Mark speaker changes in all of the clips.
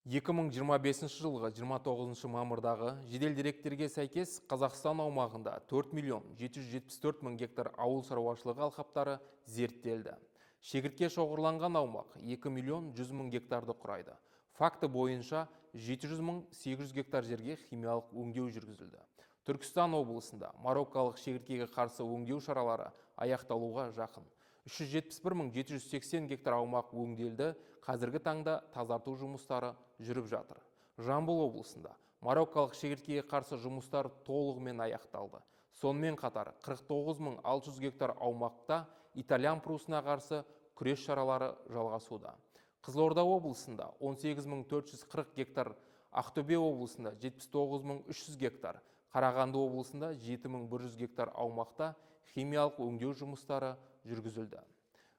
Speaker 1: 2025 жылғы 29 мамырдағы жедел деректерге сәйкес Қазақстан аумағында 4 миллион 774 мың гектар ауыл шаруашылығы алқаптары зерттелді. Шегіртке шоғырланған аумақ 2 миллион 100 мың гектарды құрайды. Факты бойынша 700 мың 800 гектар жерге химиялық өңдеу жүргізілді. Түркістан облысында мароккалық шегірткеге қарсы өңдеу шаралары аяқталуға жақын. 371 мың 780 гектар аумақ өңделді, қазіргі таңда тазарту жұмыстары жүріп жатыр. Жамбыл облысында мароккалық шегірткеге қарсы жұмыстар толығымен аяқталды. Сонымен қатар 49 мың 600 гектар аумақта итальян прусына қарсы күрес шаралары жалғасуда. Қызылорда облысында 18 мың 440 гектар, Ақтөбе облысында 79 мың 300 гектар, Қарағанды облысында 7 мың 100 гектар аумақта химиялық өңдеу жұмыстары жүргізілді.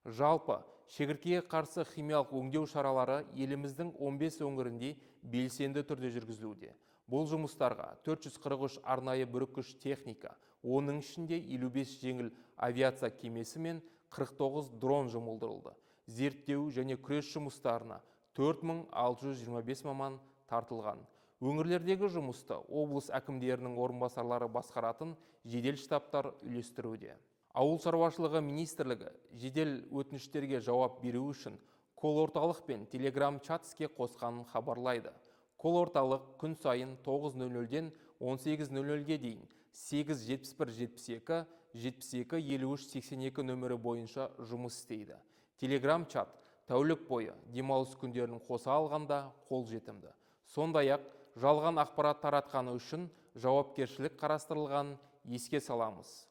Speaker 1: Жалпы, шегірткеге қарсы химиялық өңдеу шаралары еліміздің 15 өңірінде белсенді түрде жүргізілуде. Бұл жұмыстарға 443 арнайы бүріккіш техника, оның ішінде 55 жеңіл авиация кемесі мен 49 дрон жұмылдырылды. Зерттеу және күрес жұмыстарына 4625 маман тартылған. Өңірлердегі жұмысты облыс әкімдерінің орынбасарлары басқаратын жедел штабтар үйлестіруде. Ауыл шаруашылығы министрлігі жедел өтініштерге жауап беру үшін кол орталық пен телеграм чат іске қосқанын хабарлайды. Кол орталық күн сайын 9:00-ден 18:00-ге дейін 87172 72 53 82 нөмірі бойынша жұмыс істейді. Телеграм чат тәулік бойы демалыс күндерін қоса алғанда қолжетімді. Сондай-ақ жалған ақпарат таратқаны үшін жауапкершілік қарастырылғанын еске саламыз.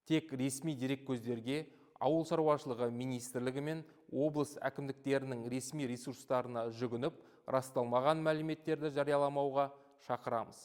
Speaker 1: Тек ресми дерек көздерге, ауыл шаруашылығы министрлігі мен облыс әкімдіктерінің ресми ресурстарына жүгініп, расталмаған мәліметтерді жарияламауға шақырамыз.